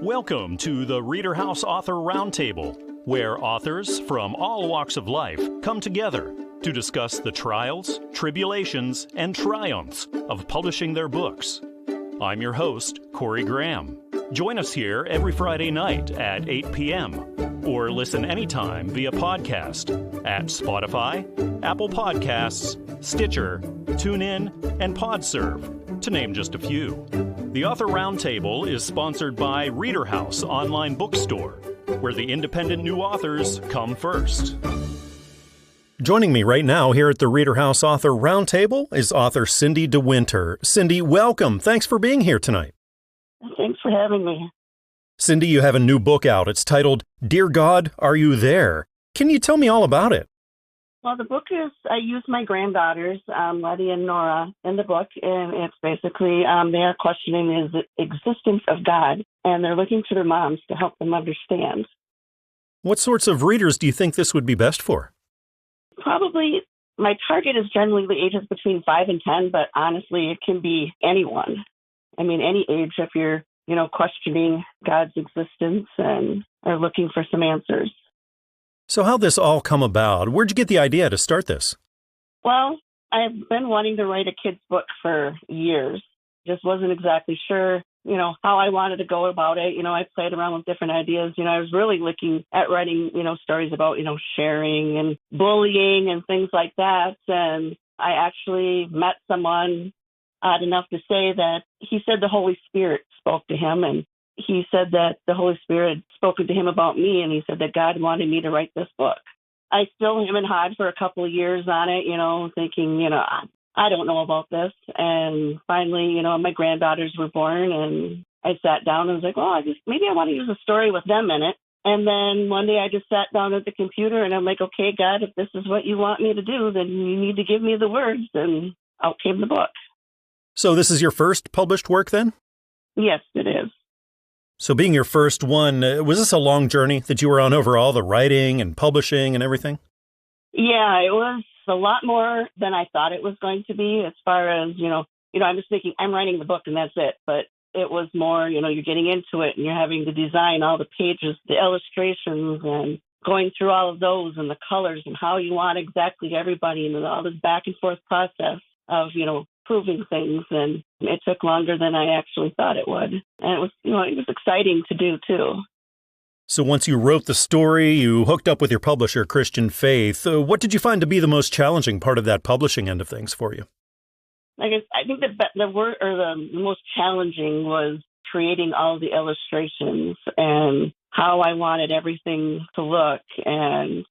Welcome to the ReaderHouse Author Roundtable, where authors from all walks of life come together to discuss the trials, tribulations, and triumphs of publishing their books. I'm your host, Corey Graham. Join us here every Friday night at 8 p.m. or listen anytime via podcast at Spotify, Apple Podcasts, Stitcher, TuneIn, and PodServe, to name just a few. The Author Roundtable is sponsored by ReaderHouse Online Bookstore, where the independent new authors come first. Joining me right now here at the ReaderHouse Author Roundtable is author Cindy DeWinter. Cindy, welcome. Thanks for being here tonight. Thanks for having me. Cindy, you have a new book out. It's titled, Dear God, Are You There? Can you tell me all about it? Well, the book is, I use my granddaughters, Letty and Nora, in the book, and it's basically they are questioning the existence of God, and they're looking to their moms to help them understand. What sorts of readers do you think this would be best for? Probably, my target is generally the ages between 5 and 10, but honestly, it can be anyone. I mean, any age if you're, questioning God's existence and are looking for some answers. So how'd this all come about? Where'd you get the idea to start this? Well, I've been wanting to write a kid's book for years. Just wasn't exactly sure, how I wanted to go about it. I played around with different ideas. I was really looking at writing, stories about, sharing and bullying and things like that. And I actually met someone odd enough to say that he said the Holy Spirit spoke to him, and he said that the Holy Spirit had spoken to him about me, and he said that God wanted me to write this book. I still him and hawed for a couple of years on it, thinking, I don't know about this. And finally, my granddaughters were born, and I sat down and was like, well, maybe I want to use a story with them in it. And then one day I just sat down at the computer, and I'm like, okay, God, if this is what you want me to do, then you need to give me the words. And out came the book. So this is your first published work then? Yes, it is. So being your first one, was this a long journey that you were on overall, the writing and publishing and everything? Yeah, it was a lot more than I thought it was going to be as far as, I'm just thinking I'm writing the book and that's it. But it was more, you're getting into it and you're having to design all the pages, the illustrations, and going through all of those and the colors and how you want exactly everybody and all this back and forth process of, proving things. And it took longer than I actually thought it would. And it was, it was exciting to do too. So once you wrote the story, you hooked up with your publisher, Christian Faith. What did you find to be the most challenging part of that publishing end of things for you? I think the most challenging was creating all the illustrations and how I wanted everything to look and,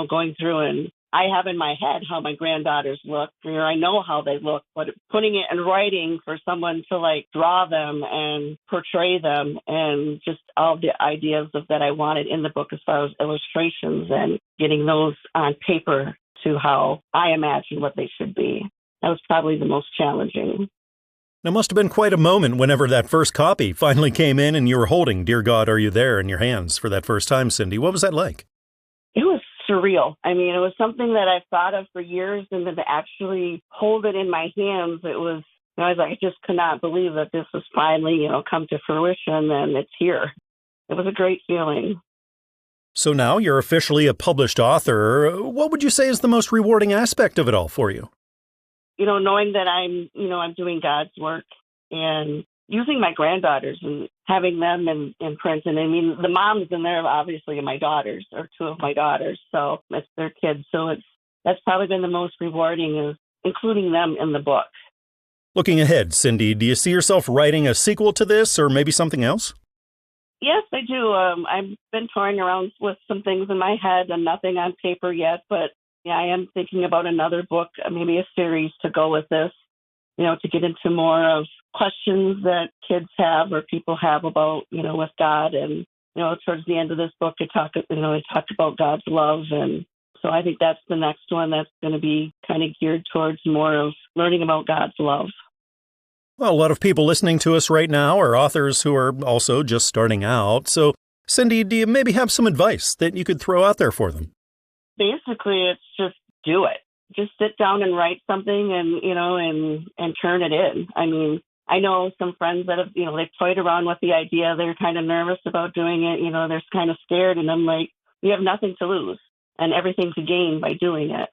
going through and I have in my head how my granddaughters look, or I know how they look, but putting it in writing for someone to draw them and portray them and just all the ideas that I wanted in the book as far as illustrations and getting those on paper to how I imagine what they should be. That was probably the most challenging. It must have been quite a moment whenever that first copy finally came in and you were holding Dear God, Are You There in your hands for that first time, Cindy. What was that like? It was surreal. I mean, it was something that I've thought of for years, and then to actually hold it in my hands, it was, I just could not believe that this was finally, come to fruition and it's here. It was a great feeling. So now you're officially a published author. What would you say is the most rewarding aspect of it all for you? Knowing that I'm doing God's work and using my granddaughters and having them in print. And I mean, the moms in there obviously are my daughters, or two of my daughters. So it's their kids. So that's probably been the most rewarding, is including them in the book. Looking ahead, Cindy, do you see yourself writing a sequel to this or maybe something else? Yes, I do. I've been toying around with some things in my head and nothing on paper yet. But yeah, I am thinking about another book, maybe a series to go with this, to get into more of questions that kids have or people have about, with God. And, towards the end of this book, it talked about God's love. And so I think that's the next one that's going to be kind of geared towards more of learning about God's love. Well, a lot of people listening to us right now are authors who are also just starting out. So, Cindy, do you maybe have some advice that you could throw out there for them? Basically, it's just do it. Just sit down and write something and turn it in. I mean, I know some friends that have, they've toyed around with the idea. They're kind of nervous about doing it. They're kind of scared. And I'm like, you have nothing to lose and everything to gain by doing it.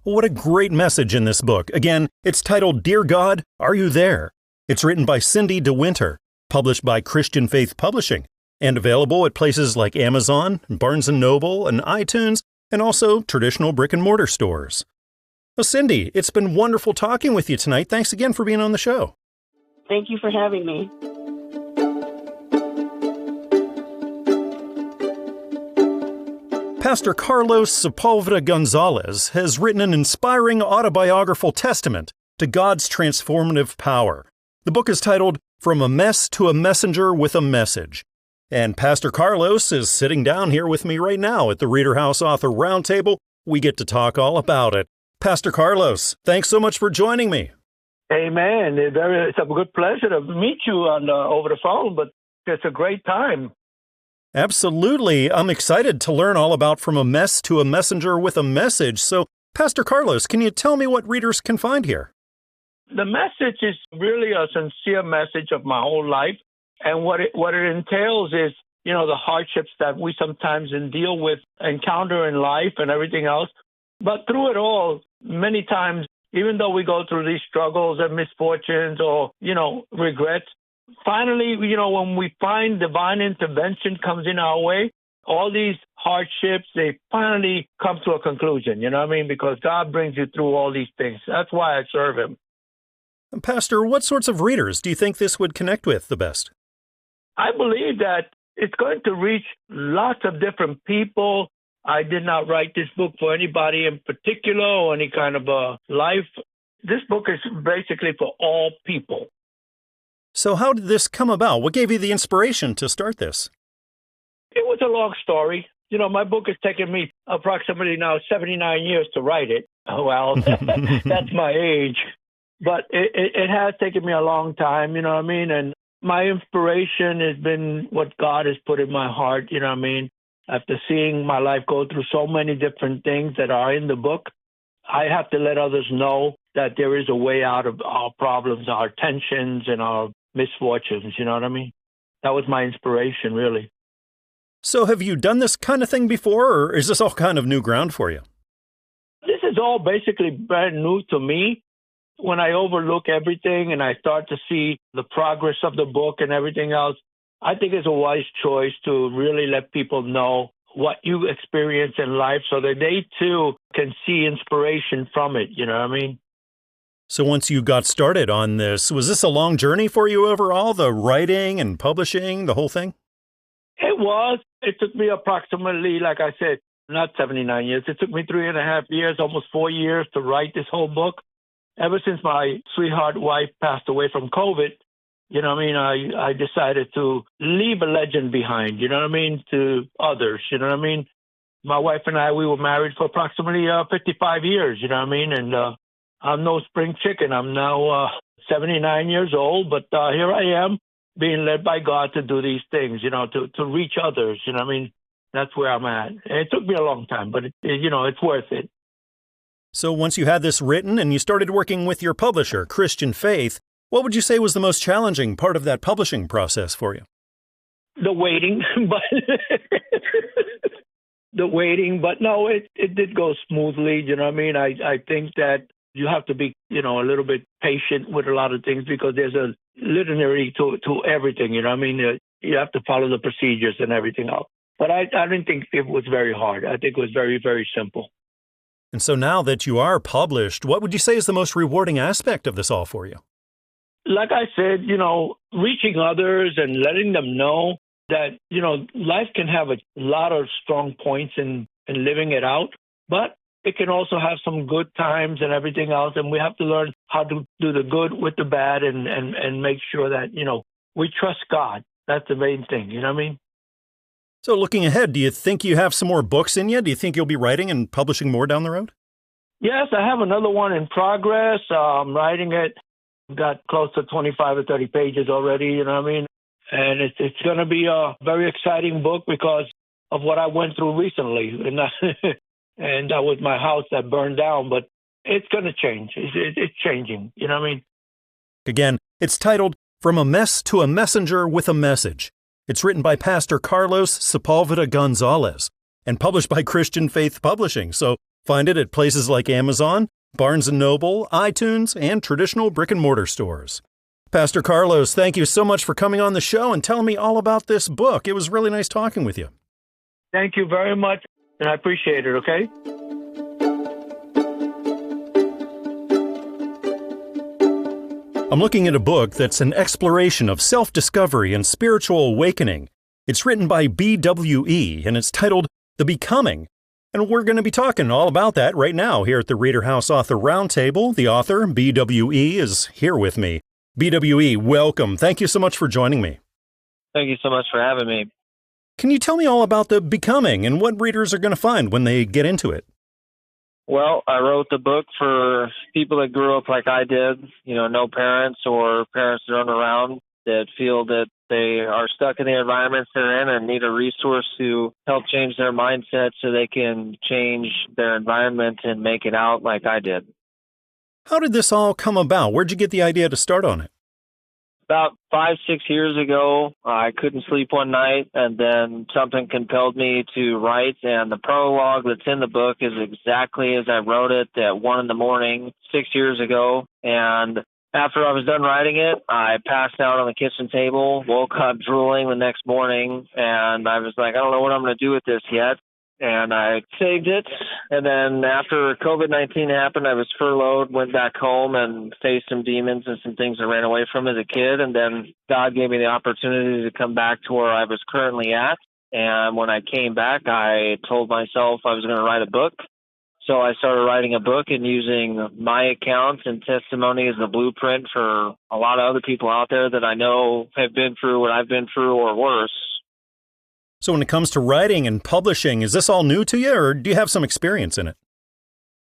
What a great message in this book. Again, it's titled Dear God, Are You There? It's written by Cindy DeWinter, published by Christian Faith Publishing, and available at places like Amazon, Barnes & Noble, and iTunes, and also traditional brick-and-mortar stores. Well, Cindy, it's been wonderful talking with you tonight. Thanks again for being on the show. Thank you for having me. Pastor Carlos Sepulveda-Gonzalez has written an inspiring autobiographical testament to God's transformative power. The book is titled From a Mess to a Messenger with a Message. And Pastor Carlos is sitting down here with me right now at the ReaderHouse Author Roundtable. We get to talk all about it. Pastor Carlos, thanks so much for joining me. Amen. It's a good pleasure to meet you over the phone, but it's a great time. Absolutely. I'm excited to learn all about From a Mess to a Messenger with a Message. So, Pastor Carlos, can you tell me what readers can find here? The message is really a sincere message of my whole life. And what it entails is, the hardships that we sometimes encounter in life and everything else. But through it all, many times, even though we go through these struggles and misfortunes or, regrets, finally, when we find divine intervention comes in our way, all these hardships, they finally come to a conclusion, because God brings you through all these things. That's why I serve him. Pastor, what sorts of readers do you think this would connect with the best? I believe that it's going to reach lots of different people. I did not write this book for anybody in particular or any kind of a life. This book is basically for all people. So how did this come about? What gave you the inspiration to start this? It was a long story. My book has taken me approximately now 79 years to write it. Well, that's my age. But it has taken me a long time, And my inspiration has been what God has put in my heart, After seeing my life go through so many different things that are in the book, I have to let others know that there is a way out of our problems, our tensions, and our misfortunes, That was my inspiration, really. So have you done this kind of thing before, or is this all kind of new ground for you? This is all basically brand new to me. When I overlook everything and I start to see the progress of the book and everything else, I think it's a wise choice to really let people know what you experience in life so that they too can see inspiration from it, So once you got started on this, was this a long journey for you overall, the writing and publishing, the whole thing? It was. It took me approximately, like I said, not 79 years. It took me 3.5 years, almost 4 years to write this whole book. Ever since my sweetheart wife passed away from COVID, I decided to leave a legend behind, to others, My wife and I, we were married for approximately 55 years, And I'm no spring chicken. I'm now 79 years old, but here I am being led by God to do these things, to reach others, That's where I'm at. And it took me a long time, but, it's worth it. So once you had this written and you started working with your publisher, Christian Faith, what would you say was the most challenging part of that publishing process for you? The waiting, but no, it did go smoothly. I think that you have to be, a little bit patient with a lot of things because there's a linearity to everything. You have to follow the procedures and everything else. But I didn't think it was very hard. I think it was very, very simple. And so now that you are published, what would you say is the most rewarding aspect of this all for you? Like I said, reaching others and letting them know that, life can have a lot of strong points in living it out, but it can also have some good times and everything else. And we have to learn how to do the good with the bad and make sure that, we trust God. That's the main thing. You know what I mean? So looking ahead, do you think you have some more books in you? Do you think you'll be writing and publishing more down the road? Yes, I have another one in progress. I'm writing it. I've got close to 25 or 30 pages already, you know what I mean? And it's going to be a very exciting book because of what I went through recently. And that was my house that burned down, but it's going to change. It's changing, you know what I mean? Again, It's titled From a Mess to a Messenger with a Message. It's written by Pastor Carlos Sepulveda-Gonzalez and published by Christian Faith Publishing. So find it at places like Amazon, Barnes & Noble, iTunes, and traditional brick-and-mortar stores. Pastor Carlos, thank you so much for coming on the show and telling me all about this book. It was really nice talking with you. Thank you very much, and I appreciate it, okay? I'm looking at a book that's an exploration of self-discovery and spiritual awakening. It's written by B.W.E, and it's titled The Becoming. And we're going to be talking all about that right now here at the ReaderHouse Author Roundtable. The author, B.W.E, is here with me. B.W.E, welcome. Thank you so much for joining me. Thank you so much for having me. Can you tell me all about The Becoming and what readers are going to find when they get into it? Well, I wrote the book for people that grew up like I did, no parents or parents that aren't around that feel that they are stuck in the environments they're in and need a resource to help change their mindset so they can change their environment and make it out like I did. How did this all come about? Where'd you get the idea to start on it? About 5-6 years ago, I couldn't sleep one night, and then something compelled me to write, and the prologue that's in the book is exactly as I wrote it at 1 a.m, 6 years ago. And after I was done writing it, I passed out on the kitchen table, woke up drooling the next morning, and I was like, I don't know what I'm going to do with this yet. And I saved it. And then after COVID-19 happened, I was furloughed, went back home and faced some demons and some things I ran away from as a kid. And then God gave me the opportunity to come back to where I was currently at. And when I came back, I told myself I was going to write a book. So I started writing a book and using my accounts and testimony as the blueprint for a lot of other people out there that I know have been through what I've been through or worse. So when it comes to writing and publishing, is this all new to you, or do you have some experience in it?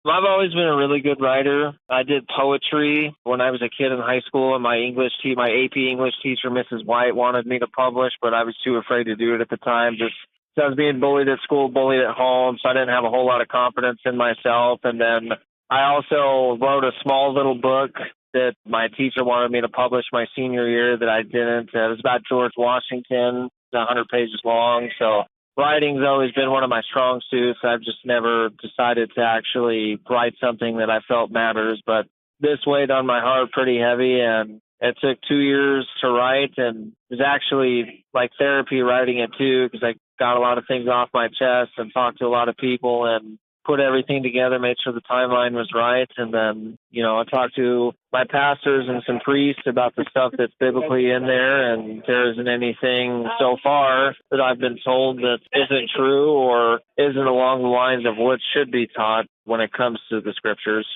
I've always been a really good writer. I did poetry when I was a kid in high school, and my AP English teacher, Mrs. White, wanted me to publish, but I was too afraid to do it at the time. Just so I was being bullied at school, bullied at home, so I didn't have a whole lot of confidence in myself. And then I also wrote a small little book that my teacher wanted me to publish my senior year that I didn't. It was about George Washington. 100 pages long. So writing's always been one of my strong suits. I've just never decided to actually write something that I felt matters. But this weighed on my heart pretty heavy, and it took 2 years to write, and it was actually like therapy writing it too, because I got a lot of things off my chest and talked to a lot of people and put everything together, made sure the timeline was right. And then, I talked to my pastors and some priests about the stuff that's biblically in there. And there isn't anything so far that I've been told that isn't true or isn't along the lines of what should be taught when it comes to the scriptures.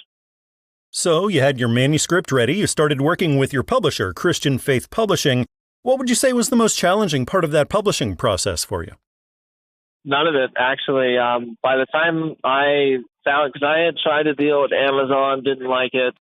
So you had your manuscript ready. You started working with your publisher, Christian Faith Publishing. What would you say was the most challenging part of that publishing process for you? None of it, actually. By the time I found, because I had tried to deal with Amazon, didn't like it,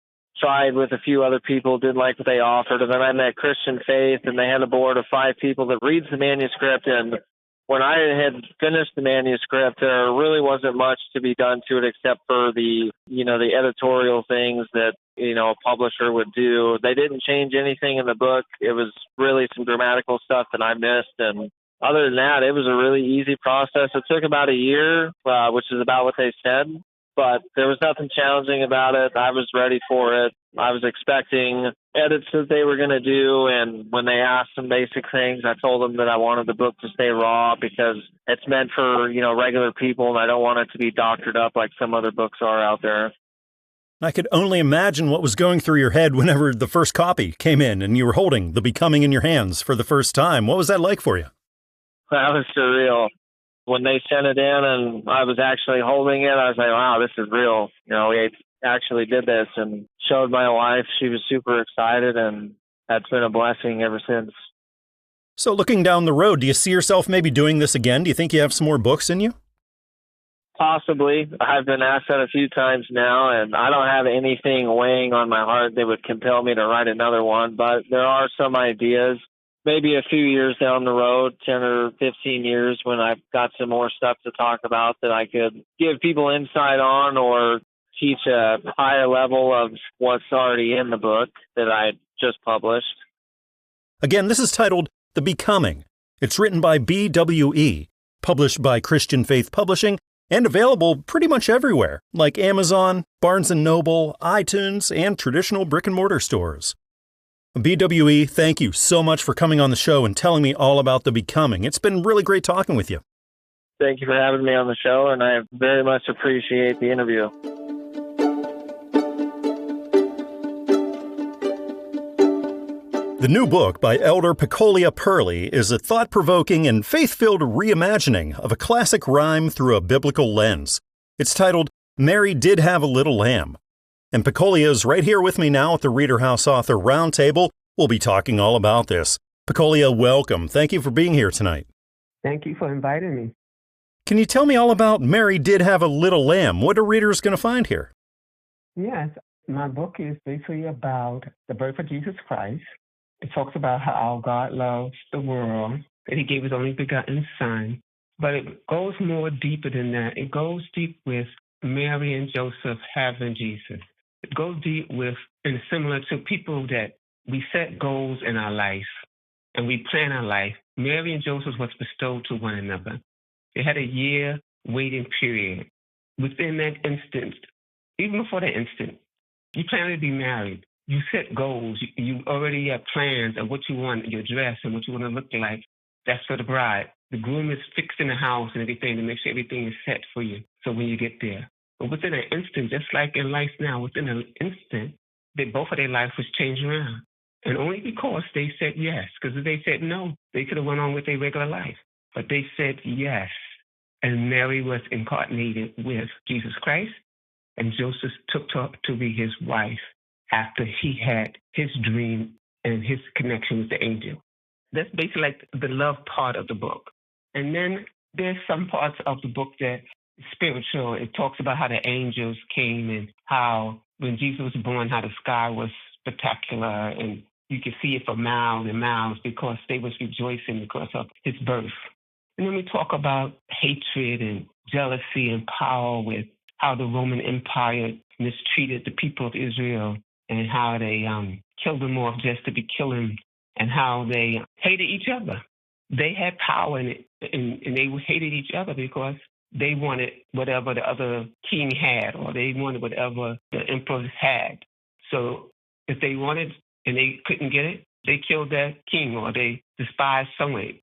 tried with a few other people, didn't like what they offered, and then I met Christian Faith, and they had a board of 5 people that reads the manuscript, and when I had finished the manuscript, there really wasn't much to be done to it except for the editorial things that, a publisher would do. They didn't change anything in the book. It was really some grammatical stuff that I missed, and other than that, it was a really easy process. It took about a year, which is about what they said, but there was nothing challenging about it. I was ready for it. I was expecting edits that they were going to do, and when they asked some basic things, I told them that I wanted the book to stay raw because it's meant for, regular people, and I don't want it to be doctored up like some other books are out there. I could only imagine what was going through your head whenever the first copy came in and you were holding The Becoming in your hands for the first time. What was that like for you? That was surreal. When they sent it in and I was actually holding it, I was like, wow, this is real. We actually did this, and showed my wife. She was super excited, and that's been a blessing ever since. So looking down the road, do you see yourself maybe doing this again? Do you think you have some more books in you? Possibly. I've been asked that a few times now, and I don't have anything weighing on my heart that would compel me to write another one, but there are some ideas. Maybe a few years down the road, 10 or 15 years, when I've got some more stuff to talk about that I could give people insight on or teach a higher level of what's already in the book that I just published. Again, this is titled The Becoming. It's written by B.W.E, published by Christian Faith Publishing, and available pretty much everywhere, like Amazon, Barnes & Noble, iTunes, and traditional brick-and-mortar stores. B.W.E, thank you so much for coming on the show and telling me all about The Becoming. It's been really great talking with you. Thank you for having me on the show, and I very much appreciate the interview. The new book by Elder Pecolia Pearley is a thought-provoking and faith-filled reimagining of a classic rhyme through a biblical lens. It's titled, Mary Did Have a Little Lamb. And Pecolia is right here with me now at the ReaderHouse Author Roundtable. We'll be talking all about this. Pecolia, welcome. Thank you for being here tonight. Thank you for inviting me. Can you tell me all about Mary Did Have a Little Lamb? What are readers going to find here? Yes, my book is basically about the birth of Jesus Christ. It talks about how God loves the world, that he gave his only begotten son. But it goes more deeper than that. It goes deep with Mary and Joseph having Jesus. It goes deep with, and similar to people that we set goals in our life and we plan our life. Mary and Joseph was bestowed to one another. They had a year waiting period. Within that instant, even before that instant, you plan to be married. You set goals. You already have plans of what you want, your dress and what you want to look like. That's for the bride. The groom is fixing the house and everything to make sure everything is set for you. So when you get there. But within an instant, just like in life now, within an instant, both of their life was changed around. And only because they said yes. Because if they said no, they could have went on with their regular life. But they said yes. And Mary was incarnated with Jesus Christ. And Joseph took her to be his wife after he had his dream and his connection with the angel. That's basically like the love part of the book. And then there's some parts of the book that spiritual. It talks about how the angels came and how when Jesus was born, how the sky was spectacular and you could see it for miles and miles because they was rejoicing because of his birth. And then we talk about hatred and jealousy and power with how the Roman Empire mistreated the people of Israel and how they killed them off just to be killing and how they hated each other. They had power in it, and they hated each other because they wanted whatever the other king had or they wanted whatever the emperors had. So if they wanted and they couldn't get it, they killed that king or they despised someone.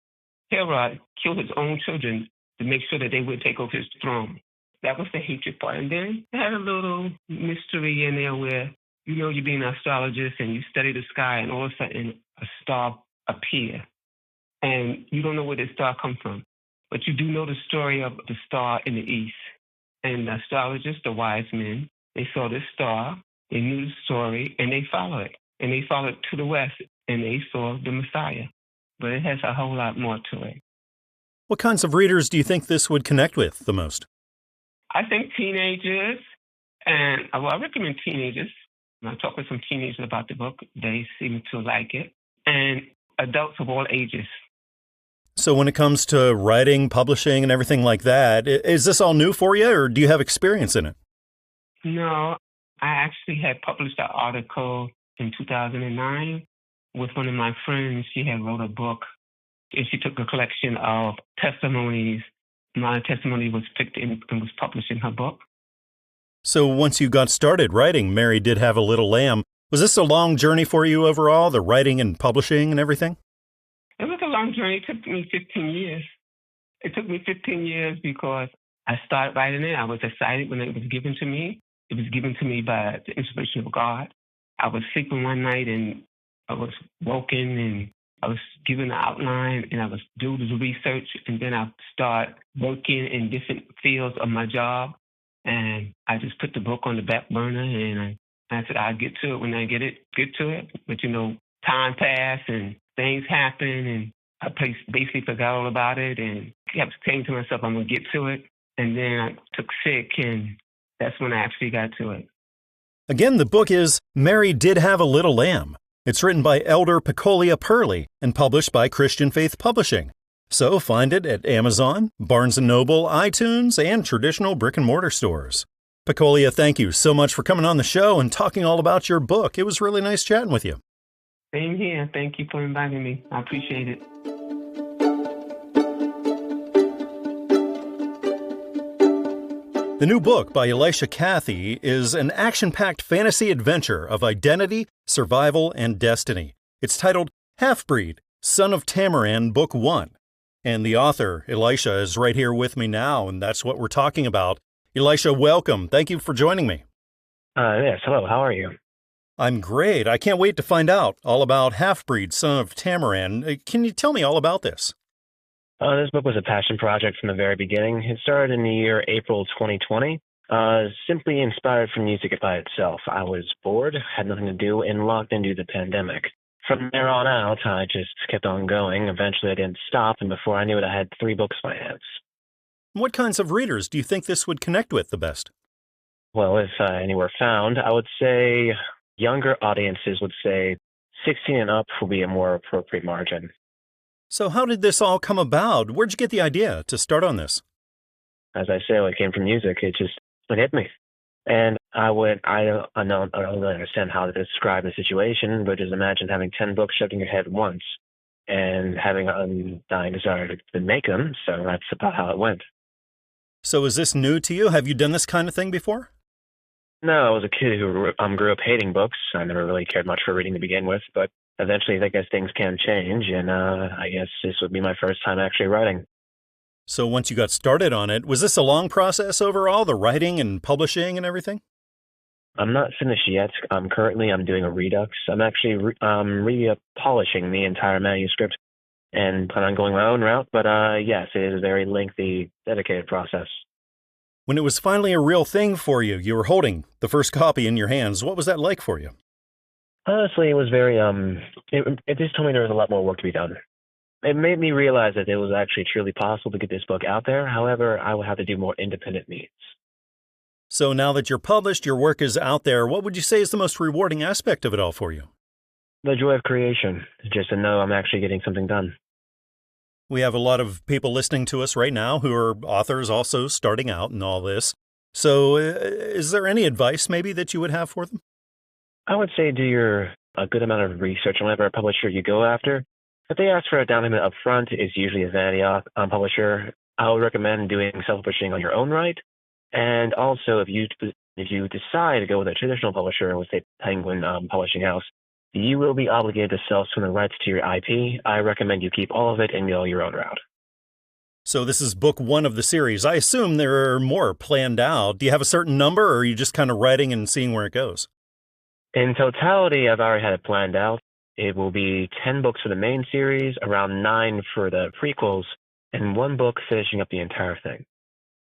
Herod killed his own children to make sure that they would take over his throne. That was the hatred part. And then they had a little mystery in there where, you know, you're being an astrologist and you study the sky and all of a sudden a star appears. And you don't know where the star comes from. But you do know the story of the star in the east. And the astrologists, the wise men, they saw this star, they knew the story, and they followed it. And they followed to the west, and they saw the Messiah. But it has a whole lot more to it. What kinds of readers do you think this would connect with the most? I think teenagers, and I recommend teenagers. When I talk with some teenagers about the book, they seem to like it. And adults of all ages. So when it comes to writing, publishing, and everything like that, is this all new for you, or do you have experience in it? No, I actually had published an article in 2009 with one of my friends. She had wrote a book, and she took a collection of testimonies. My testimony was picked and was published in her book. So once you got started writing Mary Did Have a Little Lamb, was this a long journey for you overall, the writing and publishing and everything? It was a long journey. It took me 15 years. It took me 15 years because I started writing it. I was excited when it was given to me. It was given to me by the inspiration of God. I was sleeping one night and I was woken and I was given an outline and I was doing the research and then I started working in different fields of my job. And I just put the book on the back burner and I said, I'll get to it when I get to it. But, you know, time passed and things happened and I basically forgot all about it and kept saying to myself, I'm going to get to it. And then I took sick and that's when I actually got to it. Again, the book is Mary Did Have a Little Lamb. It's written by Elder Pecolia Pearley and published by Christian Faith Publishing. So find it at Amazon, Barnes & Noble, iTunes, and traditional brick-and-mortar stores. Pecolia, thank you so much for coming on the show and talking all about your book. It was really nice chatting with you. Same here. Thank you for inviting me. I appreciate it. The new book by Elisha Cathey is an action-packed fantasy adventure of identity, survival, and destiny. It's titled Half-Breed, Son of Tamaran, Book 1. And the author, Elisha, is right here with me now, and that's what we're talking about. Elisha, welcome. Thank you for joining me. Yes, hello. How are you? I'm great. I can't wait to find out all about Half-Breed, Son of Tamaran. Can you tell me all about this? This book was a passion project from the very beginning. It started in the year April 2020, simply inspired from music by itself. I was bored, had nothing to do, and locked into the pandemic. From there on out, I just kept on going. Eventually, I didn't stop, and before I knew it, I had 3 books in my hands. What kinds of readers do you think this would connect with the best? Well, if anywhere found, I would say younger audiences would say 16 and up will be a more appropriate margin. So how did this all come about? Where'd you get the idea to start on this? As I say, it came from music. It hit me. And I don't really understand how to describe the situation, but just imagine having 10 books shoved in your head once and having an undying desire to make them. So that's about how it went. So is this new to you? Have you done this kind of thing before? No, I was a kid who grew up hating books. I never really cared much for reading to begin with, but eventually I guess things can change, and I guess this would be my first time actually writing. So once you got started on it, was this a long process overall, the writing and publishing and everything? I'm not finished yet. I'm doing a redux. I'm actually polishing the entire manuscript and plan on going my own route, but yes, it is a very lengthy, dedicated process. When it was finally a real thing for you, you were holding the first copy in your hands. What was that like for you? Honestly, it was very, it just told me there was a lot more work to be done. It made me realize that it was actually truly possible to get this book out there. However, I will have to do more independent means. So now that you're published, your work is out there, what would you say is the most rewarding aspect of it all for you? The joy of creation, just to know I'm actually getting something done. We have a lot of people listening to us right now who are authors also starting out in all this. So is there any advice maybe that you would have for them? I would say do a good amount of research on whatever publisher you go after. If they ask for a down payment up front, it's usually a vanity publisher. I would recommend doing self-publishing on your own right. And also, if you decide to go with a traditional publisher, with say Penguin Publishing House, you will be obligated to sell some of the rights to your IP. I recommend you keep all of it and go your own route. So this is book 1 of the series. I assume there are more planned out. Do you have a certain number, or are you just kind of writing and seeing where it goes? In totality, I've already had it planned out. It will be 10 books for the main series, around 9 for the prequels, and 1 book finishing up the entire thing.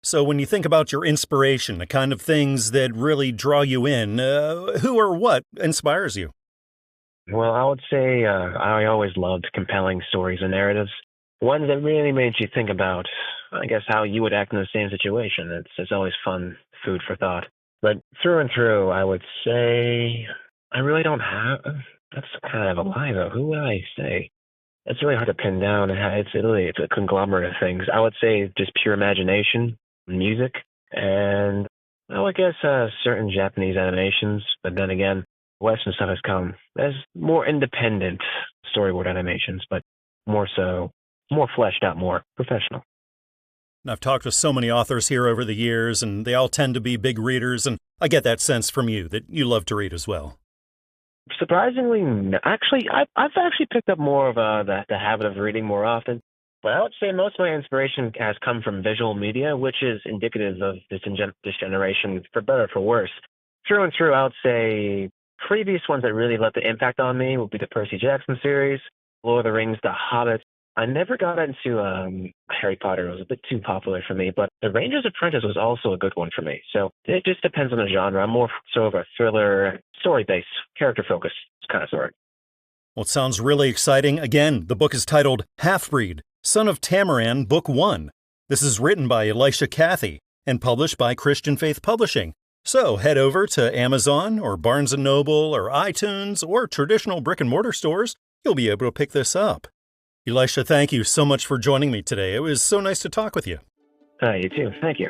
So when you think about your inspiration, the kind of things that really draw you in, who or what inspires you? Well, I would say I always loved compelling stories and narratives, ones that really made you think about, I guess, how you would act in the same situation. It's always fun food for thought. But through and through, I would say I really don't have. That's kind of a lie, though. Who would I say? It's really hard to pin down. It's a conglomerate of things. I would say just pure imagination, music, and I guess certain Japanese animations. But then again, Western stuff has come. There's more independent storyboard animations, but more fleshed out, more professional. I've talked with so many authors here over the years, and they all tend to be big readers, and I get that sense from you that you love to read as well. Surprisingly, actually, I've actually picked up more of the habit of reading more often. But I would say most of my inspiration has come from visual media, which is indicative of this generation, for better or for worse. Through and through, I would say previous ones that really left the impact on me would be the Percy Jackson series, Lord of the Rings, The Hobbit. I never got into Harry Potter. It was a bit too popular for me, but The Ranger's Apprentice was also a good one for me. So it just depends on the genre. I'm more sort of a thriller, story-based, character-focused kind of story. Well, it sounds really exciting. Again, the book is titled Half-Breed, Son of Tamaran, Book 1. This is written by Elisha Cathey and published by Christian Faith Publishing. So head over to Amazon or Barnes & Noble or iTunes or traditional brick-and-mortar stores. You'll be able to pick this up. Elisha, thank you so much for joining me today. It was so nice to talk with you. You too. Thank you.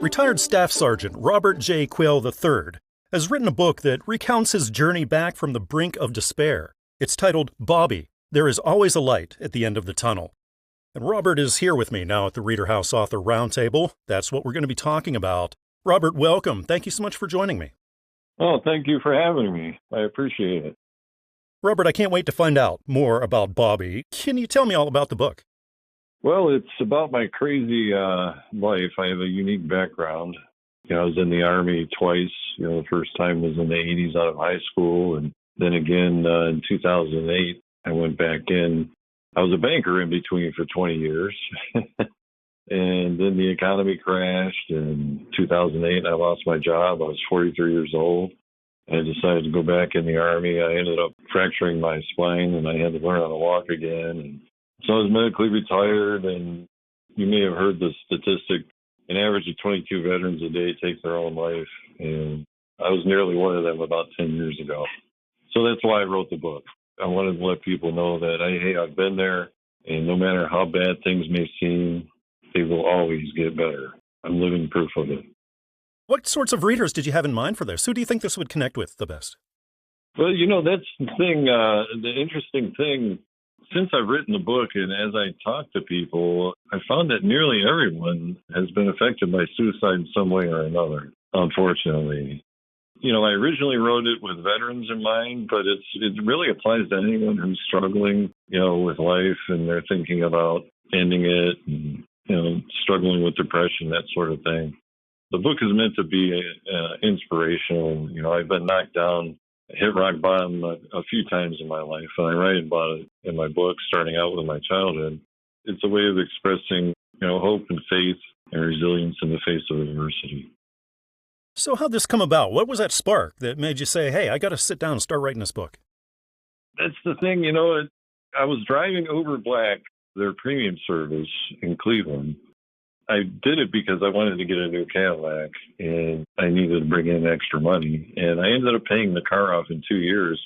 Retired Staff Sergeant Robert J. Quayle III has written a book that recounts his journey back from the brink of despair. It's titled B.W.E, There Is Always a Light at the End of the Tunnel. And Robert is here with me now at the ReaderHouse Author Roundtable. That's what we're going to be talking about. Robert, welcome. Thank you so much for joining me. Oh, thank you for having me. I appreciate it. Robert, I can't wait to find out more about B.W.E. Can you tell me all about the book? Well, it's about my crazy life. I have a unique background. I was in the Army twice. The first time was in the 80s out of high school. And then again in 2008, I went back in. I was a banker in between for 20 years. And then the economy crashed. In 2008, I lost my job. I was 43 years old. I decided to go back in the Army. I ended up fracturing my spine, and I had to learn how to walk again. And so I was medically retired, and you may have heard the statistic, an average of 22 veterans a day take their own life, and I was nearly one of them about 10 years ago. So that's why I wrote the book. I wanted to let people know that, hey, I've been there, and no matter how bad things may seem, they will always get better. I'm living proof of it. What sorts of readers did you have in mind for this? Who do you think this would connect with the best? Well, that's the thing, the interesting thing. Since I've written the book and as I talk to people, I found that nearly everyone has been affected by suicide in some way or another, unfortunately. I originally wrote it with veterans in mind, but it really applies to anyone who's struggling, with life and they're thinking about ending it and, struggling with depression, that sort of thing. The book is meant to be inspirational. I've been knocked down, hit rock bottom a few times in my life, and I write about it in my book, starting out with my childhood. It's a way of expressing, hope and faith and resilience in the face of adversity. So how'd this come about? What was that spark that made you say, hey, I got to sit down and start writing this book? That's the thing, I was driving Uber Black, their premium service in Cleveland. I did it because I wanted to get a new Cadillac, and I needed to bring in extra money. And I ended up paying the car off in 2 years.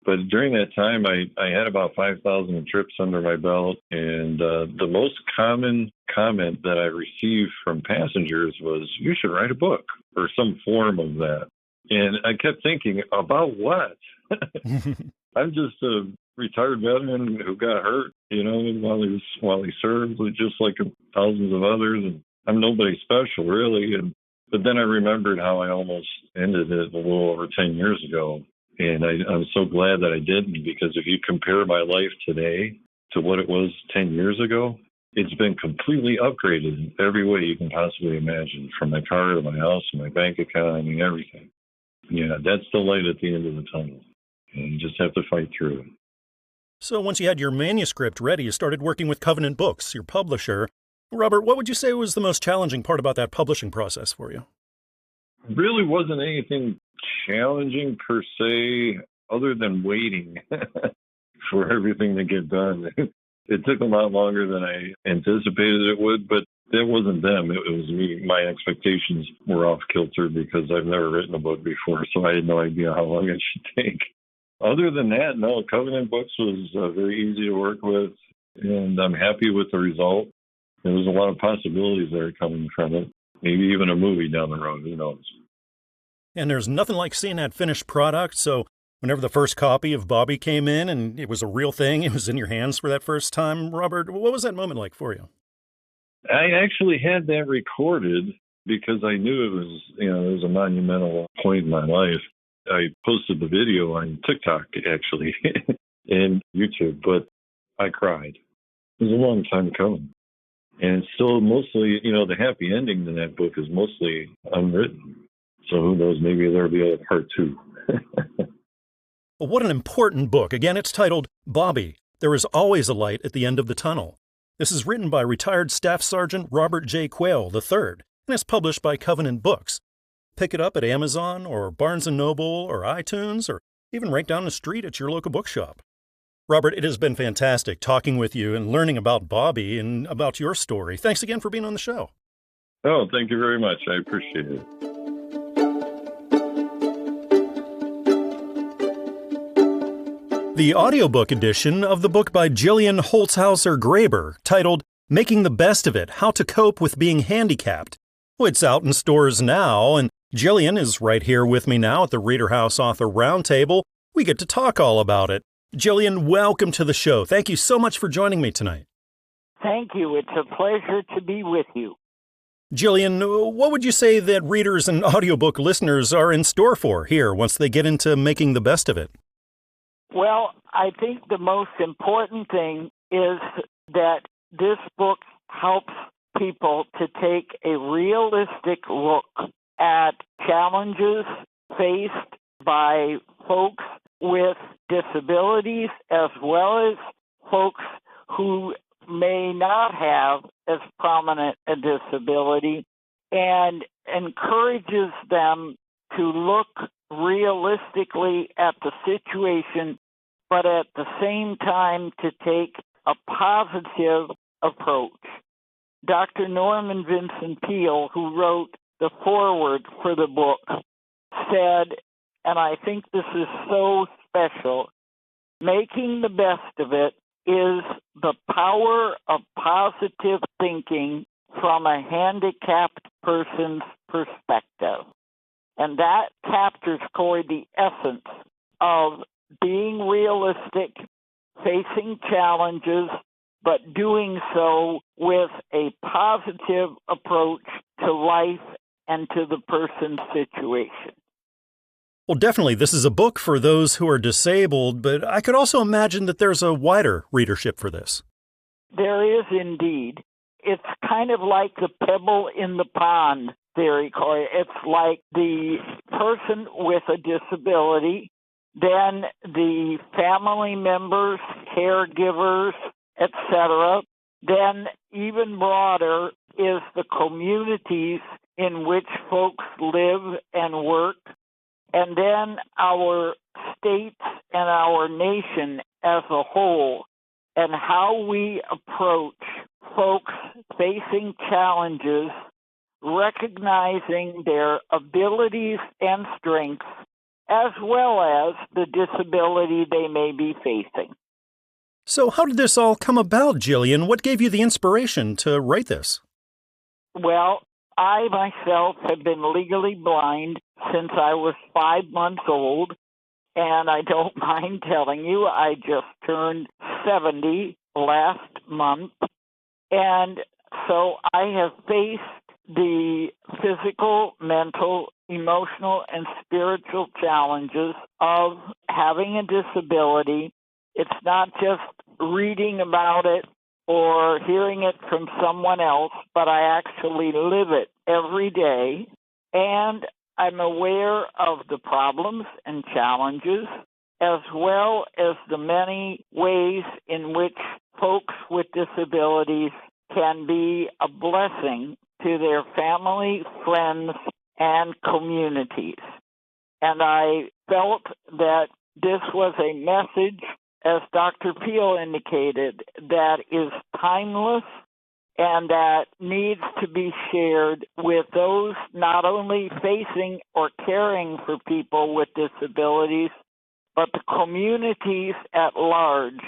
But during that time, I had about 5,000 trips under my belt. And the most common comment that I received from passengers was, you should write a book or some form of that. And I kept thinking, about what? I'm just a retired veteran who got hurt, while he served, just like thousands of others. And I'm nobody special, really. But then I remembered how I almost ended it a little over 10 years ago. And I'm so glad that I didn't, because if you compare my life today to what it was 10 years ago, it's been completely upgraded in every way you can possibly imagine, from my car to my house and my bank account and everything. Yeah, that's the light at the end of the tunnel. And you just have to fight through it. So once you had your manuscript ready, you started working with Covenant Books, your publisher. Robert, what would you say was the most challenging part about that publishing process for you? It really wasn't anything challenging per se, other than waiting for everything to get done. It took a lot longer than I anticipated it would, but that wasn't them. It was me. My expectations were off kilter because I've never written a book before, so I had no idea how long it should take. Other than that, no, Covenant Books was very easy to work with, and I'm happy with the result. There was a lot of possibilities that are coming from it. Maybe even a movie down the road, who knows? And there's nothing like seeing that finished product, so whenever the first copy of B.W.E. came in and it was a real thing, it was in your hands for that first time, Robert, what was that moment like for you? I actually had that recorded because I knew it was a monumental point in my life. I posted the video on TikTok, actually, and YouTube, but I cried. It was a long time coming. And it's still mostly, the happy ending in that book is mostly unwritten. So who knows, maybe there'll be a part 2. Well, what an important book. Again, it's titled B.W.E, There Is Always a Light at the End of the Tunnel. This is written by retired Staff Sergeant Robert J. Quayle III, and it's published by Covenant Books. Pick it up at Amazon or Barnes & Noble or iTunes, or even right down the street at your local bookshop. Robert, it has been fantastic talking with you and learning about B.W.E. and about your story. Thanks again for being on the show. Oh, thank you very much. I appreciate it. The audiobook edition of the book by Gillian Holzhauser-Graber, titled Making the Best of It, How to Cope with Being Handicapped, Well, it's out in stores now, and Gillian is right here with me now at the ReaderHouse Author Roundtable. We get to talk all about it. Gillian, welcome to the show. Thank you so much for joining me tonight. Thank you. It's a pleasure to be with you. Gillian, what would you say that readers and audiobook listeners are in store for here once they get into making the best of it? Well, I think the most important thing is that this book helps people to take a realistic look at challenges faced by folks with disabilities as well as folks who may not have as prominent a disability, and encourages them to look realistically at the situation, but at the same time to take a positive approach. Dr. Norman Vincent Peale, who wrote the foreword for the book, said, and I think this is so special, making the best of it is the power of positive thinking from a handicapped person's perspective. And that captures, Corey, the essence of being realistic, facing challenges, but doing so with a positive approach to life and to the person's situation. Well, definitely, this is a book for those who are disabled, but I could also imagine that there's a wider readership for this. There is indeed. It's kind of like the pebble in the pond theory, Corey. It's like the person with a disability, then the family members, caregivers, etc. Then even broader is the communities in which folks live and work, and then our states and our nation as a whole, and how we approach folks facing challenges, recognizing their abilities and strengths, as well as the disability they may be facing. So how did this all come about, Gillian? What gave you the inspiration to write this? Well, I myself have been legally blind since I was 5 months old, and I don't mind telling you, I just turned 70 last month, and so I have faced the physical, mental, emotional, and spiritual challenges of having a disability. It's not just reading about it or hearing it from someone else, but I actually live it every day, and I'm aware of the problems and challenges, as well as the many ways in which folks with disabilities can be a blessing to their family, friends, and communities. And I felt that this was a message, as Dr. Peale indicated, that is timeless and that needs to be shared with those not only facing or caring for people with disabilities, but the communities at large,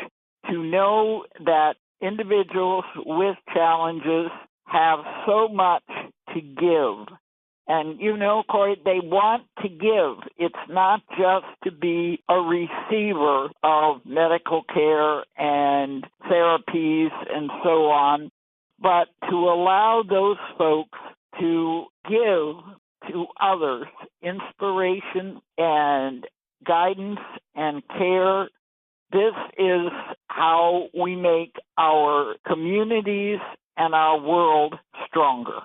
to know that individuals with challenges have so much to give. And, you know, Corey, they want to give. It's not just to be a receiver of medical care and therapies and so on, but to allow those folks to give to others inspiration and guidance and care. This is how we make our communities and our world stronger.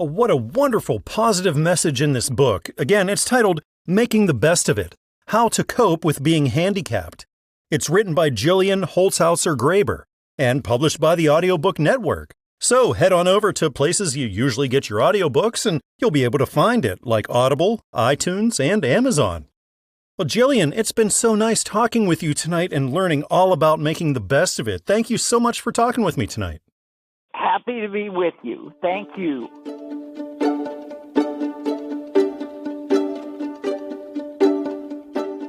Oh, what a wonderful positive message in this book. Again, it's titled Making the Best of It, How to Cope with Being Handicapped. It's written by Gillian Holzhauser-Graber and published by the Audiobook Network. So head on over to places you usually get your audiobooks and you'll be able to find it, like Audible, iTunes, and Amazon. Well, Gillian, it's been so nice talking with you tonight and learning all about making the best of it. Thank you so much for talking with me tonight. Happy to be with you. Thank you.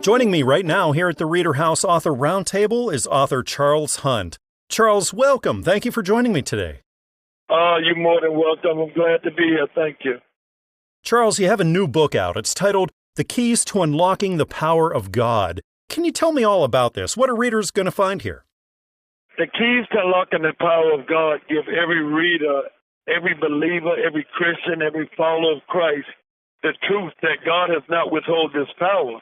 Joining me right now here at the ReaderHouse Author Roundtable is author Charles Hunt. Charles, welcome. Thank you for joining me today. You're more than welcome. I'm glad to be here. Thank you. Charles, you have a new book out. It's titled The Keys to Unlocking the Power of God. Can you tell me all about this? What are readers going to find here? The keys to unlocking the power of God give every reader, every believer, every Christian, every follower of Christ the truth that God has not withheld this power.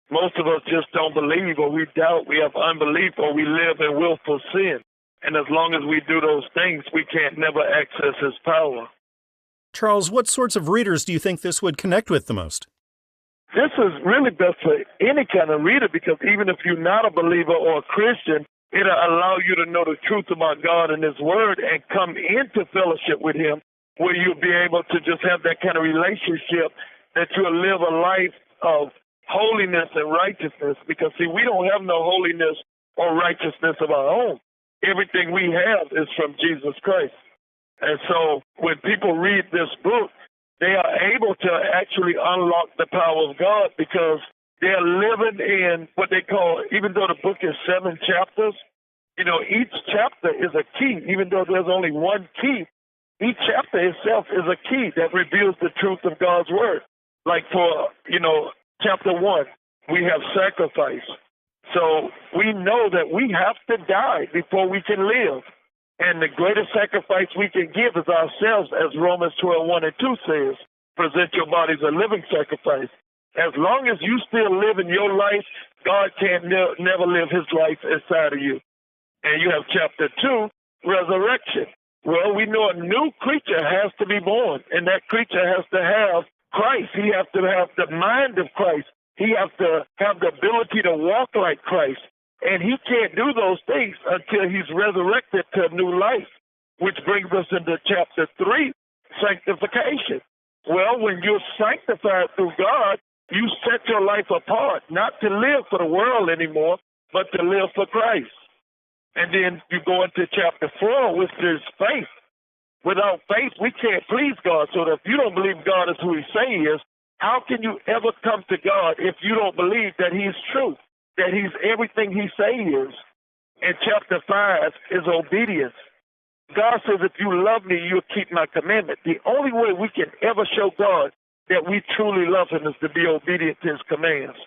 Most of us just don't believe, or we doubt, we have unbelief, or we live in willful sin. And as long as we do those things, we can't never access his power. Charles, what sorts of readers do you think this would connect with the most? This is really best for any kind of reader, because even if you're not a believer or a Christian, it'll allow you to know the truth about God and his word and come into fellowship with him, where you'll be able to just have that kind of relationship, that you'll live a life of holiness and righteousness. Because, see, we don't have no holiness or righteousness of our own. Everything we have is from Jesus Christ. And so when people read this book, they are able to actually unlock the power of God, because they're living in what they call, even though the book is 7 chapters, each chapter is a key. Even though there's only one key, each chapter itself is a key that reveals the truth of God's word. Like for, chapter 1, we have sacrifice. So we know that we have to die before we can live. And the greatest sacrifice we can give is ourselves, as Romans 12:1 and 2 says, present your bodies a living sacrifice. As long as you still live in your life, God can't never live his life inside of you. And you have chapter 2, resurrection. Well, we know a new creature has to be born, and that creature has to have Christ. He has to have the mind of Christ. He has to have the ability to walk like Christ. And he can't do those things until he's resurrected to a new life, which brings us into chapter 3, sanctification. Well, when you're sanctified through God, you set your life apart, not to live for the world anymore, but to live for Christ. And then you go into chapter 4, which is faith. Without faith, we can't please God. So if you don't believe God is who he say he is, how can you ever come to God if you don't believe that he's true, that he's everything he say he is? And chapter 5 is obedience. God says, if you love me, you'll keep my commandment. The only way we can ever show God that we truly love him is to be obedient to his commands.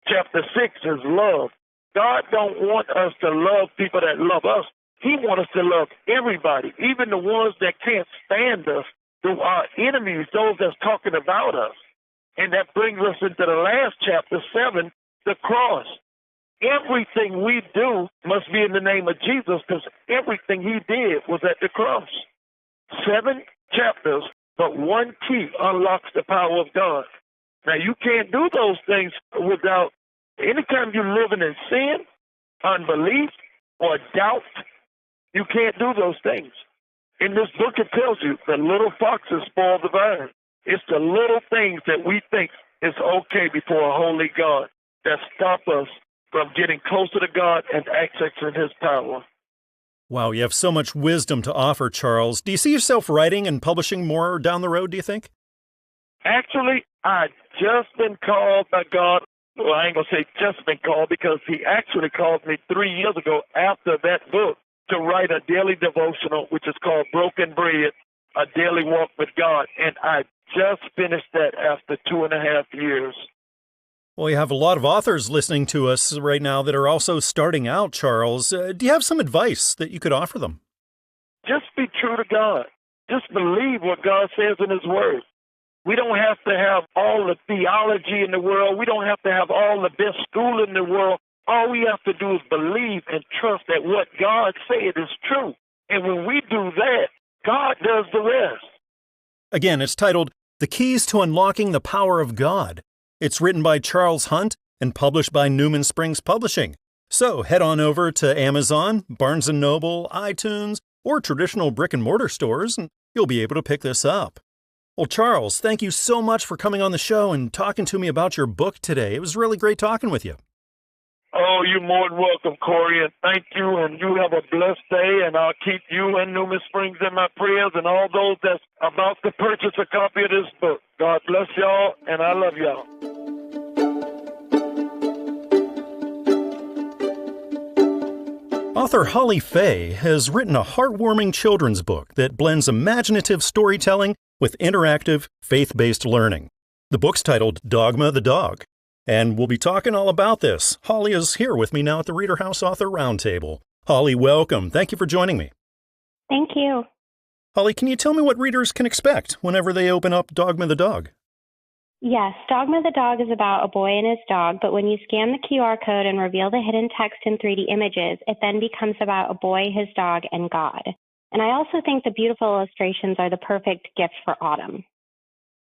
Chapter 6 is love. God don't want us to love people that love us. He wants us to love everybody, even the ones that can't stand us, our enemies, those that's talking about us. And that brings us into the last chapter, 7, the cross. Everything we do must be in the name of Jesus, because everything he did was at the cross. 7 chapters, but one key unlocks the power of God. Now, you can't do those things without, anytime you're living in sin, unbelief, or doubt, you can't do those things. In this book, it tells you the little foxes spoil the vine. It's the little things that we think is okay before a holy God that stop us from getting closer to God and accessing his power. Wow, you have so much wisdom to offer, Charles. Do you see yourself writing and publishing more down the road, do you think? Actually, I just been called by God. Well, I ain't going to say just been called, because he actually called me 3 years ago after that book to write a daily devotional, which is called Broken Bread, a daily walk with God. And I just finished that after 2.5 years. Well, you have a lot of authors listening to us right now that are also starting out, Charles. Do you have some advice that you could offer them? Just be true to God. Just believe what God says in his word. We don't have to have all the theology in the world. We don't have to have all the best school in the world. All we have to do is believe and trust that what God said is true. And when we do that, God does the rest. Again, it's titled The Keys to Unlocking the Power of God. It's written by Charles Hunt and published by Newman Springs Publishing. So head on over to Amazon, Barnes & Noble, iTunes, or traditional brick-and-mortar stores, and you'll be able to pick this up. Well, Charles, thank you so much for coming on the show and talking to me about your book today. It was really great talking with you. Oh, you're more than welcome, Corey, and thank you, and you have a blessed day, and I'll keep you and Newman Springs in my prayers and all those that's about to purchase a copy of this book. God bless y'all, and I love y'all. Author Holly Fay has written a heartwarming children's book that blends imaginative storytelling with interactive, faith-based learning. The book's titled Dogma the Dog, and we'll be talking all about this. Holly is here with me now at the ReaderHouse Author Roundtable. Holly, welcome. Thank you for joining me. Thank you. Holly, can you tell me what readers can expect whenever they open up Dogma the Dog? Yes, Dogma the Dog is about a boy and his dog, but when you scan the QR code and reveal the hidden text in 3D images, it then becomes about a boy, his dog, and God. And I also think the beautiful illustrations are the perfect gift for autumn.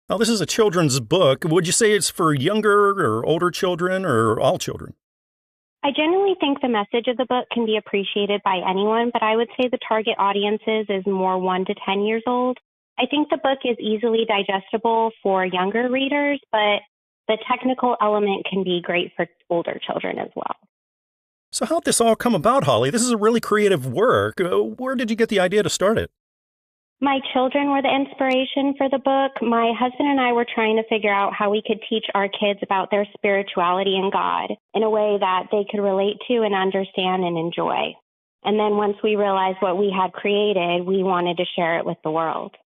Now, this is a children's book. Would you say it's for younger or older children or all children? I generally think the message of the book can be appreciated by anyone, but I would say the target audiences is more 1 to 10 years old. I think the book is easily digestible for younger readers, but the technical element can be great for older children as well. So how'd this all come about, Holly? This is a really creative work. Where did you get the idea to start it? My children were the inspiration for the book. My husband and I were trying to figure out how we could teach our kids about their spirituality and God in a way that they could relate to and understand and enjoy. And then once we realized what we had created, we wanted to share it with the world.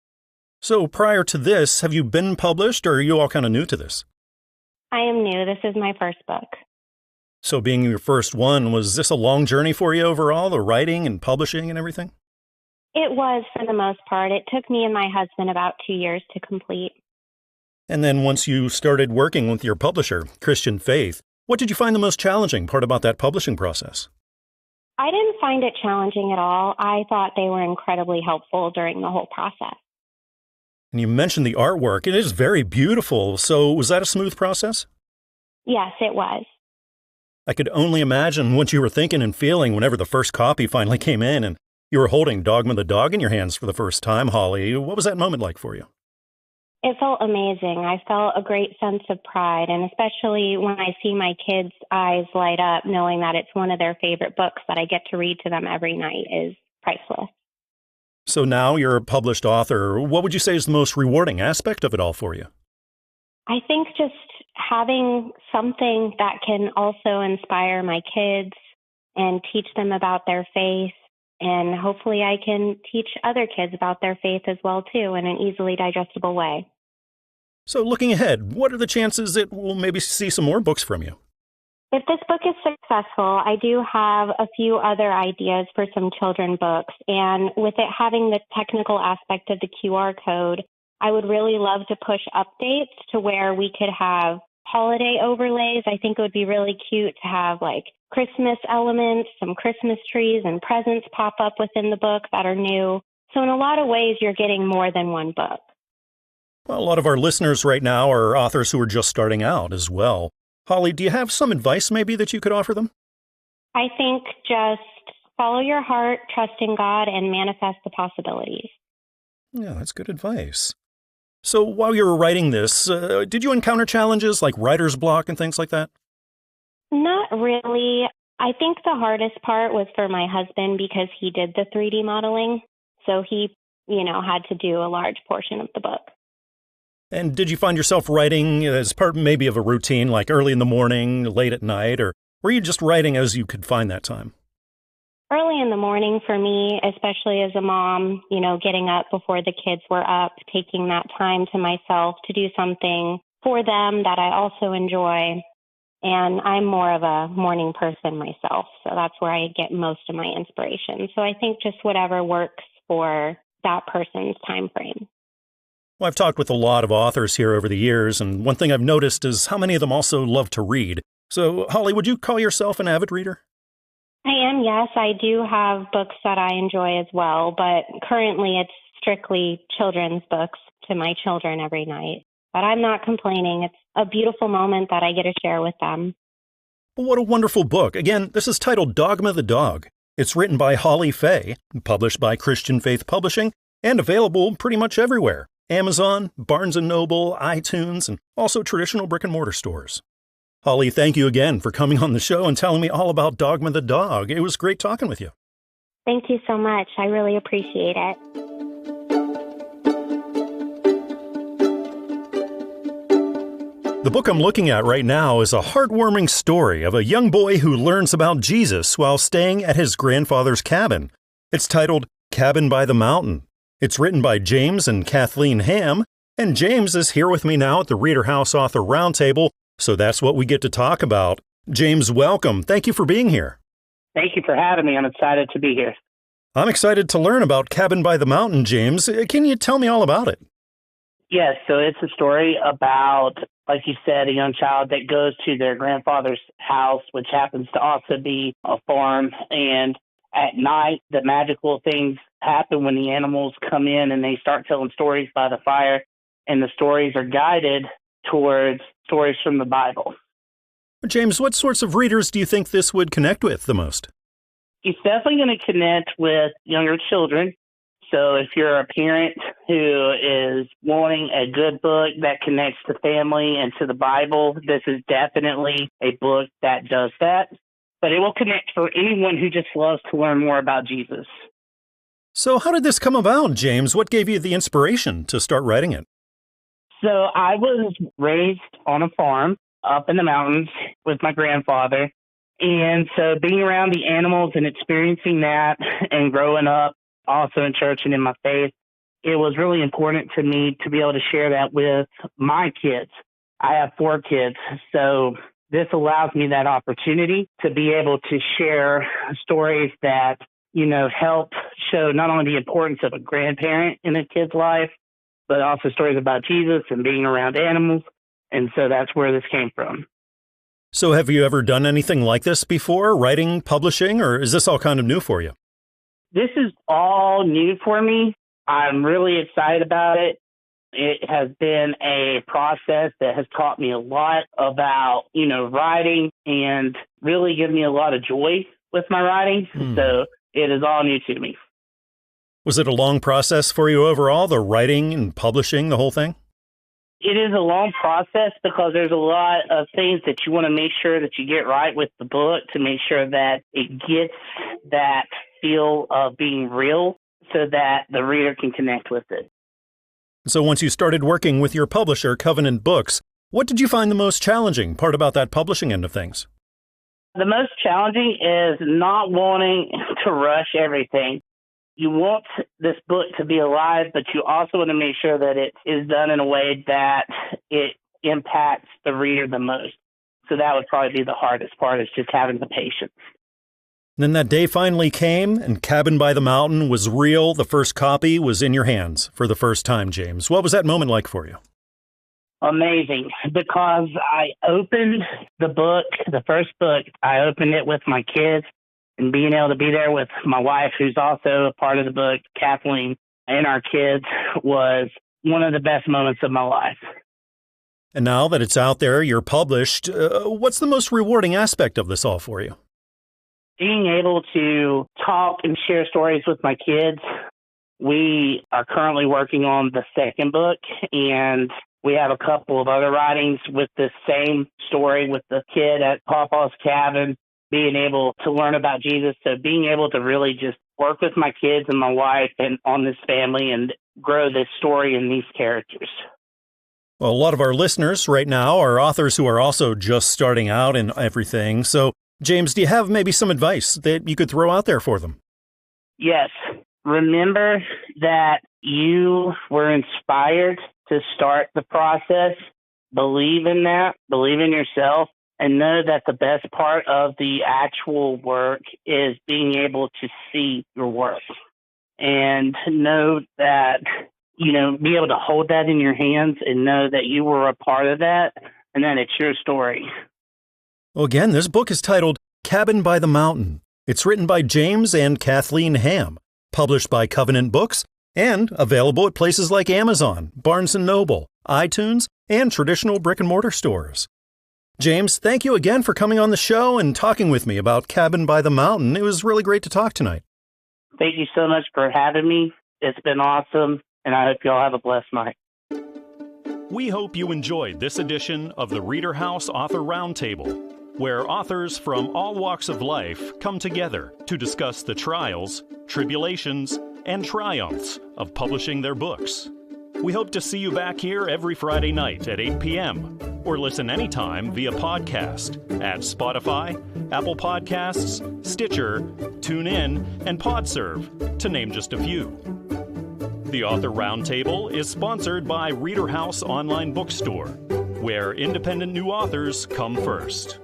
So prior to this, have you been published, or are you all kind of new to this? I am new. This is my first book. So being your first one, was this a long journey for you overall, the writing and publishing and everything? It was, for the most part. It took me and my husband about 2 years to complete. And then once you started working with your publisher, Christian Faith, what did you find the most challenging part about that publishing process? I didn't find it challenging at all. I thought they were incredibly helpful during the whole process. And you mentioned the artwork. It is very beautiful. So was that a smooth process? Yes, it was. I could only imagine what you were thinking and feeling whenever the first copy finally came in and you were holding Dogma the Dog in your hands for the first time, Holly. What was that moment like for you? It felt amazing. I felt a great sense of pride, and especially when I see my kids' eyes light up knowing that it's one of their favorite books that I get to read to them every night is priceless. So now you're a published author. What would you say is the most rewarding aspect of it all for you? I think just having something that can also inspire my kids and teach them about their faith. And hopefully I can teach other kids about their faith as well, too, in an easily digestible way. So looking ahead, what are the chances that we'll maybe see some more books from you? If this book is successful, I do have a few other ideas for some children books. And with it having the technical aspect of the QR code, I would really love to push updates to where we could have holiday overlays. I think it would be really cute to have like Christmas elements, some Christmas trees and presents pop up within the book that are new. So in a lot of ways, you're getting more than one book. Well, a lot of our listeners right now are authors who are just starting out as well. Holly, do you have some advice maybe that you could offer them? I think just follow your heart, trust in God, and manifest the possibilities. Yeah, that's good advice. So while you were writing this, did you encounter challenges like writer's block and things like that? Not really. I think the hardest part was for my husband because he did the 3D modeling. So he, had to do a large portion of the book. And did you find yourself writing as part maybe of a routine, like early in the morning, late at night, or were you just writing as you could find that time? Early in the morning for me, especially as a mom, getting up before the kids were up, taking that time to myself to do something for them that I also enjoy. And I'm more of a morning person myself, so that's where I get most of my inspiration. So I think just whatever works for that person's time frame. Well, I've talked with a lot of authors here over the years, and one thing I've noticed is how many of them also love to read. So, Holly, would you call yourself an avid reader? I am, yes. I do have books that I enjoy as well, but currently it's strictly children's books to my children every night. But I'm not complaining. It's a beautiful moment that I get to share with them. Well, what a wonderful book. Again, this is titled Dogma the Dog. It's written by Holly Fay, published by Christian Faith Publishing, and available pretty much everywhere. Amazon, Barnes & Noble, iTunes, and also traditional brick-and-mortar stores. Holly, thank you again for coming on the show and telling me all about Dogma the Dog. It was great talking with you. Thank you so much. I really appreciate it. The book I'm looking at right now is a heartwarming story of a young boy who learns about Jesus while staying at his grandfather's cabin. It's titled Cabin by the Mountain. It's written by James and Kathleen Hamm, and James is here with me now at the ReaderHouse Author Roundtable, so that's what we get to talk about. James, welcome. Thank you for being here. Thank you for having me. I'm excited to be here. I'm excited to learn about Cabin by the Mountain, James. Can you tell me all about it? Yes, so it's a story about, like you said, a young child that goes to their grandfather's house, which happens to also be a farm. And at night, the magical things happen when the animals come in and they start telling stories by the fire. And the stories are guided towards stories from the Bible. James, what sorts of readers do you think this would connect with the most? It's definitely going to connect with younger children. So if you're a parent who is wanting a good book that connects to family and to the Bible, this is definitely a book that does that. But it will connect for anyone who just loves to learn more about Jesus. So how did this come about, James? What gave you the inspiration to start writing it? So I was raised on a farm up in the mountains with my grandfather. And so being around the animals and experiencing that and growing up also in church and in my faith, it was really important to me to be able to share that with my kids. I have 4 kids, so this allows me that opportunity to be able to share stories that, help show not only the importance of a grandparent in a kid's life, but also stories about Jesus and being around animals. And so that's where this came from. So have you ever done anything like this before, writing, publishing, or is this all kind of new for you? This is all new for me. I'm really excited about it. It has been a process that has taught me a lot about, writing and really given me a lot of joy with my writing. So it is all new to me. Was it a long process for you overall, the writing and publishing, the whole thing? It is a long process because there's a lot of things that you want to make sure that you get right with the book to make sure that it gets that feel of being real so that the reader can connect with it. So once you started working with your publisher, Covenant Books, what did you find the most challenging part about that publishing end of things? The most challenging is not wanting to rush everything. You want this book to be alive, but you also want to make sure that it is done in a way that it impacts the reader the most. So that would probably be the hardest part, is just having the patience. Then that day finally came, and Cabin by the Mountain was real. The first copy was in your hands for the first time, James. What was that moment like for you? Amazing, because I opened the book, the first book, I opened it with my kids. And being able to be there with my wife, who's also a part of the book, Kathleen, and our kids was one of the best moments of my life. And now that it's out there, you're published, what's the most rewarding aspect of this all for you? Being able to talk and share stories with my kids. We are currently working on the second book, and we have a couple of other writings with the same story with the kid at Papa's cabin, being able to learn about Jesus. So being able to really just work with my kids and my wife and on this family and grow this story and these characters. Well, a lot of our listeners right now are authors who are also just starting out in everything. So, James, do you have maybe some advice that you could throw out there for them? Yes. Remember that you were inspired to start the process. Believe in that. Believe in yourself. And know that the best part of the actual work is being able to see your work. And know that, be able to hold that in your hands and know that you were a part of that and that it's your story. Well, again, this book is titled Cabin by the Mountain. It's written by James and Kathleen Hamm, published by Covenant Books, and available at places like Amazon, Barnes & Noble, iTunes, and traditional brick-and-mortar stores. James, thank you again for coming on the show and talking with me about Cabin by the Mountain. It was really great to talk tonight. Thank you so much for having me. It's been awesome, and I hope you all have a blessed night. We hope you enjoyed this edition of the ReaderHouse Author Roundtable, where authors from all walks of life come together to discuss the trials, tribulations, and triumphs of publishing their books. We hope to see you back here every Friday night at 8 p.m. or listen anytime via podcast at Spotify, Apple Podcasts, Stitcher, TuneIn, and PodServe, to name just a few. The Author Roundtable is sponsored by ReaderHouse Online Bookstore, where independent new authors come first.